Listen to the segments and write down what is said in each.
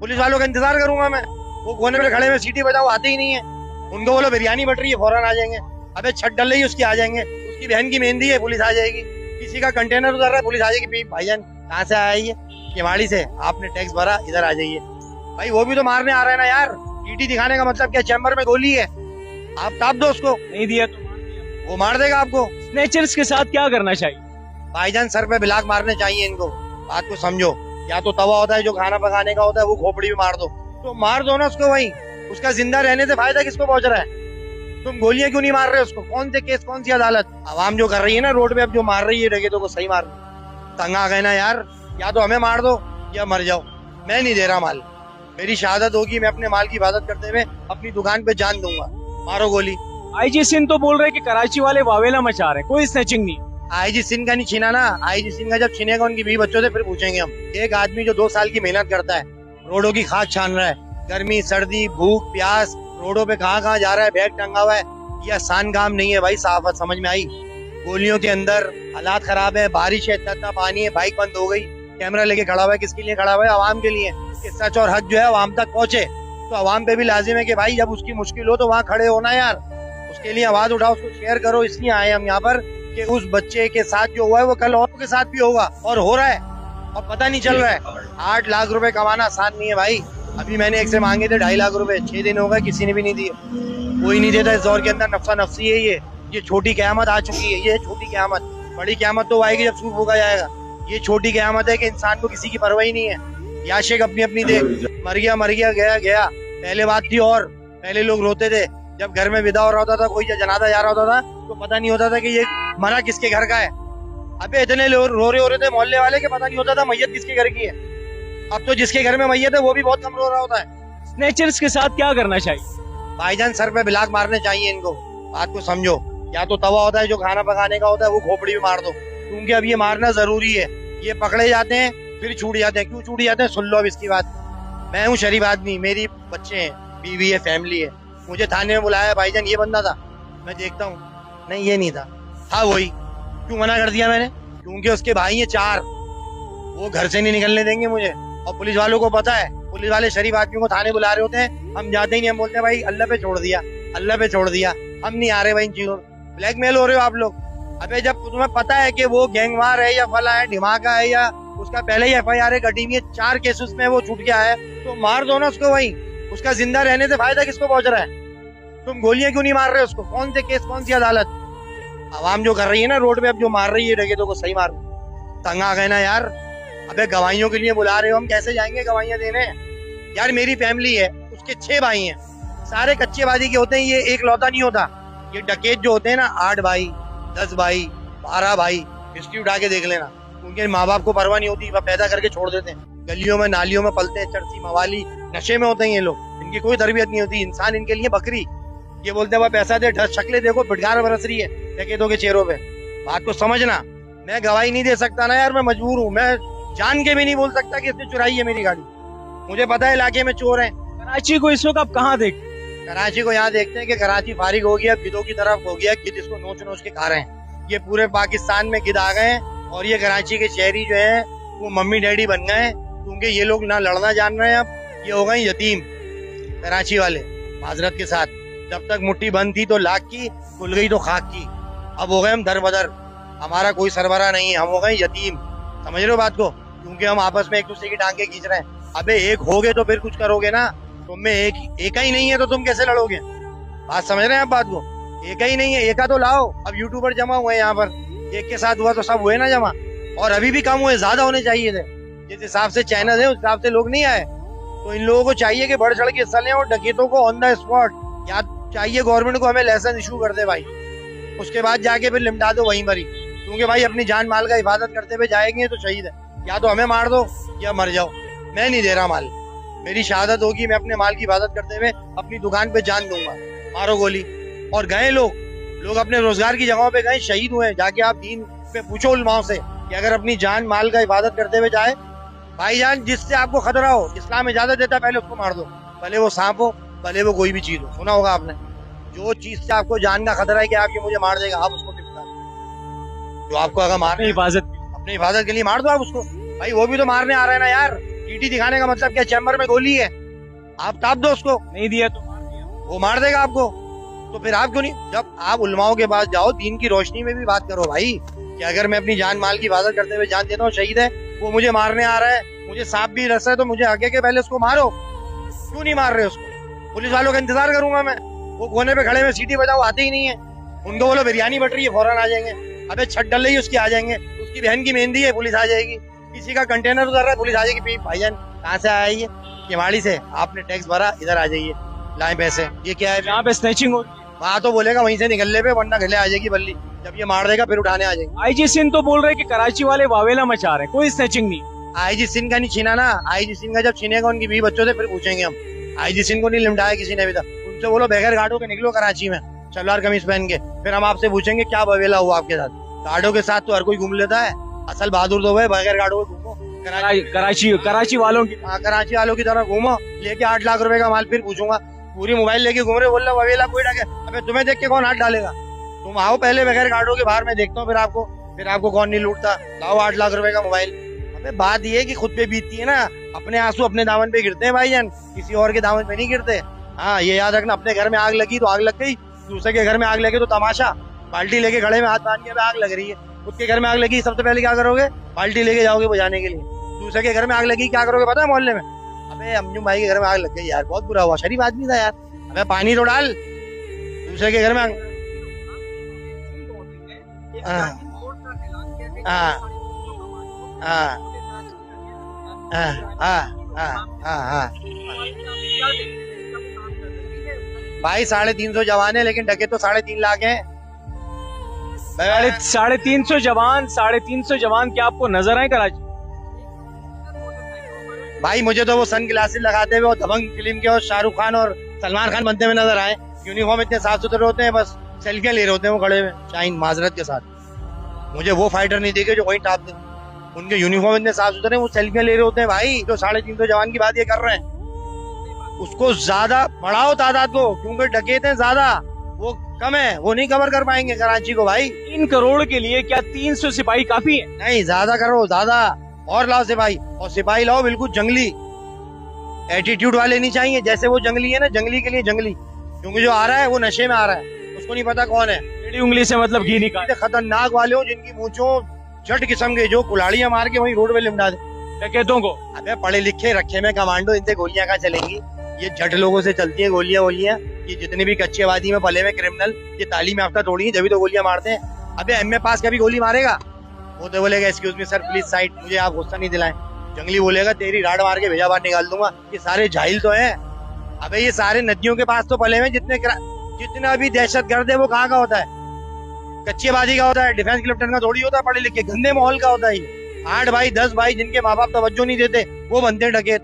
Police वालों का इंतजार करूंगा मैं? वो कोने पे खड़े में सीटी बजाओ, आते ही नहीं है। उनको बोलो बिरयानी बट रही है, फौरन आ जाएंगे। अबे छत डल रही है उसकी, आ जाएंगे। उसकी बहन की मेहंदी है, पुलिस आ जाएगी। किसी का कंटेनर उतर रहा है, पुलिस आ जाएगी। भाईजान कहाँ से आया ये? केवाड़ी से। आपने टैक्स भरा, इधर आ जाइए। भाई वो भी तो मारने आ रहा है ना यार। टीटी दिखाने का मतलब क्या? चैम्बर में गोली है, आप ताप दो उसको। नहीं दिया तो वो मार देगा आपको। स्नेचर्स के साथ क्या करना चाहिए? भाईजान सर पे बिलाक मारने चाहिए इनको। बात को समझो। या तो तवा होता है जो खाना पकाने का होता है, वो खोपड़ी में मार दो। तो मार दो ना उसको वहीं। उसका जिंदा रहने से फायदा किसको पहुंच रहा है? तुम गोलियां क्यों नहीं मार रहे उसको? कौन से केस, कौन सी अदालत? आवाम जो कर रही है ना रोड पे, अब जो मार रही है डकैतों को, सही मार तंग आ गए ना यार। या तो हमें मार दो या मर जाओ। मैं नहीं दे रहा माल। मेरी शहादत होगी, मैं अपने माल की हिफाजत करते हुए अपनी दुकान पे जान दूंगा। मारो गोली। आईजी सिंह तो बोल रहे हैं कि कराची वाले वावेला मचा रहे हैं, कोई स्नैचिंग नहीं। आईजी सिंह का नहीं छीना ना। आईजी सिंह का जब छीनेगा उनकी बीवी बच्चों से, फिर पूछेंगे हम। एक आदमी जो 2 साल की मेहनत करता है, रोडों की खाद छान रहा है, गर्मी सर्दी भूख प्यास, रोडों पे कहाँ जा रहा है, बैग टंगा हुआ है, ये आसान काम नहीं है भाई। साफ समझ में आई। गोलियों के अंदर हालात खराब है, बारिश है, इतना पानी है, बाइक बंद हो गई, कैमरा लेके खड़ा हुआ है। किसके लिए खड़ा हुआ है? आवाम के लिए, कि सच और हक जो है आवाम तक पहुंचे। तो आवाम पे भी लाजिम है कि भाई जब उसकी मुश्किल हो तो वहाँ खड़े होना यार। उसके लिए आवाज उठाओ, उसको शेयर करो। इसलिए आए हम यहाँ पर कि उस बच्चे के साथ जो हुआ है वो कल औरों के साथ भी होगा, और हो रहा है, और पता नहीं चल रहा है। 8 लाख रुपए कमाना आसान नहीं है भाई। अभी मैंने एक से मांगे थे 2.5 लाख रुपए, 6 दिन हो गए, किसी ने भी नहीं दिए। कोई नहीं देता इस दौर के अंदर। नफसा नफसी है ये छोटी क़यामत आ चुकी है। ये छोटी क़यामत, बड़ी क़यामत तो आएगी जब सूर फूका जाएगा। ये छोटी क़यामत है कि इंसान को किसी की परवाह ही नहीं है। याशेक अपनी अपनी देख, मर गया गया। पहले बात थी, और पहले लोग रोते थे जब घर में विदा हो रहा होता था, कोई जनाजा जा रहा होता था, तो पता नहीं होता था कि ये मरा किसके घर का है। अबे इतने लोग रो रहे थे मोहल्ले वाले के पता नहीं होता था मैयत किसके घर की है। अब तो जिसके घर में मैयत है वो भी बहुत कम रो रहा होता है। स्नेचर्स के साथ क्या करना चाहिए? भाईजान सर पे बिलाक मारने चाहिए इनको। बात को समझो। या तो तवा होता है जो खाना पकाने का होता है, वो खोपड़ी में मार दो, क्योंकि अब ये मारना जरूरी है। ये पकड़े जाते हैं फिर छूट जाते हैं। क्यों छूट जाते हैं? सुन लो अब इसकी बात। मैं हूँ शरीफ आदमी, मेरी बच्चे हैं, बीवी है, फैमिली है। मुझे थाने में बुलाया, भाईजान ये बंदा था, मैं देखता हूँ, नहीं ये नहीं था, हाँ वही। क्यों मना कर दिया मैंने? क्योंकि उसके भाई हैं 4, वो घर से नहीं निकलने देंगे मुझे। और पुलिस वालों को पता है, पुलिस वाले शरीफ आदमियों को थाने बुला रहे होते हैं, हम जाते ही नहीं। हम बोलते हैं भाई अल्लाह पे छोड़ दिया, अल्लाह पे छोड़ दिया, हम नहीं आ रहे भाई इन चीजों। ब्लैकमेल हो रहे हो आप लोग। अबे जब तुम्हें पता है कि वो गैंगवार है या फला है, ढिमाका है, या उसका पहले ही FIR है कटी हुई है, 4 केसेस में वो छूट गया है, तो मार दो ना उसको वहीं। उसका जिंदा रहने से फायदा किसको पहुंच रहा है? तुम गोलियां क्यों नहीं मार रहे उसको? कौन से केस, कौन सी अदालत? आवाम जो कर रही है ना रोड पे, अब जो मार रही है डकैतों को, सही मार तंग आ गए ना यार। अबे गवाहियों के लिए बुला रहे हो, हम कैसे जाएंगे गवाहियां देने? यार मेरी फैमिली है, उसके 6 भाई हैं, सारे कच्चेबाजी के होते हैं, ये एक लौता नहीं होता। ये डकैत जो होते हैं ना, 8 भाई, 10 भाई, 12 भाई, हिस्ट्री उठा के देख लेना। उनके माँ बाप को परवाह नहीं होती, वह पैदा करके छोड़ देते हैं। गलियों में नालियों में पलते हैं, चरसी मवाली, नशे में होते हैं ये लोग। इनकी कोई तरबियत नहीं होती। इंसान इनके लिए बकरी। ये बोलते हैं पैसा दे, शक्लें देखो फिटकार बरस रही है डकैतों के चेहरों पे। बात को समझना। मैं गवाही नहीं दे सकता ना यार, मैं मजबूर हूँ। मैं जान के भी नहीं बोल सकता कि इसने चुराई है मेरी गाड़ी। मुझे पता है इलाके में चोर हैं। कराची को इस वक्त आप कहाँ देखते? कराची को यहाँ देखते हैं कि कराची फारिग हो गया, गिद्धों की तरफ हो गया, गिद्ध इसको नोच नोच के खा रहे हैं। ये पूरे पाकिस्तान में गिद्ध आ गए हैं, और ये कराची के शहरी जो है वो मम्मी डैडी बन गए हैं, क्योंकि ये लोग ना लड़ना जान रहे हैं। अब ये हो गए यतीम कराची वाले, माजरत के साथ। जब तक मुट्ठी बंद थी तो लाख की, खुल गई तो खाक की। अब हो गए हम दर बदर, हमारा कोई सरबरा नहीं है, हम हो गए यतीम। समझ रहे हो बात को? क्योंकि हम आपस में एक दूसरे की टांगे खींच रहे हैं। अबे एक होगे तो फिर कुछ करोगे ना। तुम में एक ही नहीं है तो तुम कैसे लड़ोगे? बात समझ रहे हैं आप बात को? एक ही नहीं है, एका तो लाओ। अब यूट्यूबर जमा हुए यहाँ पर, एक के साथ हुआ तो सब हुए ना जमा। और अभी भी कम हुए, ज्यादा होने चाहिए थे। जिस हिसाब से चैनल है उस हिसाब से लोग नहीं आए। तो इन लोगों को चाहिए कि बढ़ चढ़ के हिस्सा लें, और डकैतों को ऑन द स्पॉट या चाहिए गवर्नमेंट को हमें लाइसेंस इशू कर दे भाई। उसके बाद जाके फिर लिमटा दो वहीं मरी, क्योंकि भाई अपनी जान माल का हिफाजत करते हुए जाएंगे तो शहीद है। या तो हमें मार दो या मर जाओ। मैं नहीं दे रहा माल। मेरी शहादत होगी, मैं अपने माल की हिफाजत करते हुए अपनी दुकान पे जान दूंगा। मारो गोली। और गए लोग अपने रोजगार की जगहों पे गए, शहीद हुए। जाके आप दीन पे पूछो उलमाओं से कि अगर अपनी जान माल का हिफाजत करते हुए जाए, भाईजान जिससे आपको खतरा हो, इस्लाम इजाजत देता है पहले उसको मार दो। भले वो सांप हो, भले वो कोई भी चीज हो। सुना होगा आपने, जो चीज से आपको जान का खतरा है कि आप ये मुझे मार देगा, आप उसको टिपका दो। जो आपको अगर मारने हिफाजत अपनी हिफाजत के लिए मार दो आप उसको। भाई वो भी तो मारने आ रहा है ना यार। टीटी दिखाने का मतलब क्या? चैम्बर में गोली है, आप ताप दो उसको, नहीं दिया तो मार दिया। वो मार देगा आपको। तो फिर आप क्यों नहीं? जब आप उलमाओं के पास जाओ, दीन की रोशनी में भी बात करो भाई, कि अगर मैं अपनी जान माल की हिफाजत करते हुए जान देता हूँ, शहीद है, वो मुझे मारने आ रहा है, मुझे सांप भी रस है, तो मुझे आगे के पहले उसको मारो। क्यों नहीं मार रहे उसको? पुलिस वालों का इंतजार करूंगा मैं? वो कोने पे खड़े में सीटी बजाओ, आते ही नहीं है। उनको बोलो बिरयानी बट रही है, फौरन आ जाएंगे। अबे छत डल रही है उसकी, आ जाएंगे। उसकी बहन की मेहंदी है, पुलिस आ जाएगी। किसी का कंटेनर उतर रहा है, पुलिस आ जाएगी। भाईजान कहाँ से आया ये? केवाड़ी से। आपने टैक्स भरा, इधर आ जाइए, लाए पैसे। ये क्या है? यहाँ पे स्नैचिंग हो रही है। वहाँ तो बोलेगा वहीं से निकलने पे, वरना गले आ जाएगी बल्ली। जब ये मार देगा फिर उठाने आ जाएंगे। आईजी सिंह तो बोल रहे हैं कि कराची वाले वावेला मचा रहे हैं, कोई स्नैचिंग नहीं। आईजी सिंह का नहीं छीना ना, आईजी सिंह का जब छीनेगा उनकी 20 बच्चों से, फिर पूछेंगे हम। आईजी सिंह को नहीं लिमटाया किसी ने अभी तक। उनसे बोलो बगैर गार्डों के निकलो कराची में, सलवार कमीज पहन के, फिर हम आपसे पूछेंगे क्या बवेला हुआ आपके साथ। गार्डों के साथ तो हर कोई घूम लेता है, असल बहादुर तो है बगैर गार्डों के घूमो। कराची वालों की कराची वालों की तरह घूमो, लेके 8 लाख रुपए का माल, फिर पूछूंगा पूरी मोबाइल लेके घूम रहे, बोल रहे बवेला कोई डगे। अबे तुम्हें देख के कौन हाथ डालेगा? तुम आओ पहले बगैर गार्डों के बाहर, मैं देखता हूँ फिर आपको कौन नहीं लूटता। लाओ 8 लाख रुपए का मोबाइल। अबे बात ये है कि खुद पे बीतती है ना, अपने आंसू अपने दामन पे गिरते हैं भाईजान, किसी और के दामन पे नहीं गिरते। हाँ ये याद रखना, अपने घर में आग लगी तो आग लग गई, दूसरे के घर में आग लगे तो तमाशा। बाल्टी लेके खड़े में हाथ बांध के आग लग रही है, खुद के घर में आग लगी, सबसे पहले क्या करोगे? बाल्टी लेके जाओगे बुझाने के लिए। दूसरे के घर में आग लगी, क्या करोगे पता है मोहल्ले में? अबे अमजू भाई के घर में आग लग गई यार, बहुत बुरा हुआ, शरीफ आदमी था यार। अबे पानी तो डाल, दूसरे के घर में आग। भाई 350 जवान है, लेकिन डके तो 3.5 लाख हैं। 350 जवान क्या आपको नजर आए कराची? भाई मुझे तो वो सन ग्लासेस लगाते हुए, दबंग फिल्म के और शाहरुख खान और सलमान खान बनते हुए नजर आए। यूनिफॉर्म इतने साफ सुथरे होते हैं, बस सेल्फियां ले रहे होते हैं वो खड़े में शाइन माजरत के साथ। मुझे वो फाइटर नहीं देखे जो वहीं टाप दे। उनके यूनिफॉर्म इतने साफ सुथरे, वो सेल्फियां ले रहे होते हैं भाई। जो 350 जवान की बात ये कर रहे हैं, उसको ज्यादा बढ़ाओ तादाद को, क्योंकि डकैत हैं ज्यादा, वो कम है, वो नहीं कवर कर पाएंगे कराची को भाई। 3 करोड़ के लिए क्या 300 सिपाही काफी है? नहीं, ज्यादा करो, ज्यादा और लाओ सिपाही, और सिपाही लाओ बिल्कुल जंगली एटीट्यूड वाले नहीं चाहिए। जैसे वो जंगली है ना, जंगली के लिए जंगली, क्योंकि जो आ रहा है वो नशे में आ रहा है, उसको नहीं पता कौन है। टेढ़ी उंगली से मतलब घी निकाल। खतरनाक वाले हो, जिनकी मूंछों जट किस्म के, जो कुल्हाड़ियां मार के वहीं रोड पे लिमटा दे डकैतों को। अबे पढ़े लिखे रखे में कमांडो, इनसे गोलियां कहाँ चलेंगी? ये जट लोगों से चलती है गोलियां। ये जितने भी कच्चे आबादी में पले में क्रिमिनल, ये तालीम याफ्ता थोड़ी है, जब भी तो गोलियां मारते हैं। अबे एमए पास कभी गोली मारेगा? वो तो बोलेगा excuse me sir please side, मुझे आप गुस्सा नहीं दिलाएं। जंगली बोलेगा तेरी राड मार के भेजा बाहर निकाल दूंगा। ये सारे जाहिल तो हैं। अबे ये सारे नदियों के पास तो पले हुए, जितना भी दहशतगर्द है वो कहाँ का होता है? कच्ची आबादी का होता है, डिफेंस क्लिफ्टन का थोड़ी होता है, पढ़े लिखे गंदे माहौल का होता है। 8 भाई 10 भाई जिनके माँ बाप तवज्जो नहीं देते, वो बनते हैं डकैत,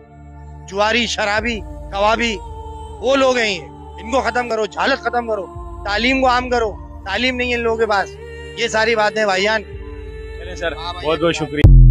जुआरी, शराबी, कबाबी, वो लोग हैं ये। इनको खत्म करो, झालत खत्म करो, तालीम को आम करो। तालीम नहीं है इन लोगों के पास। ये सारी बातें भाईजान। चलें सर, बहुत बहुत शुक्रिया।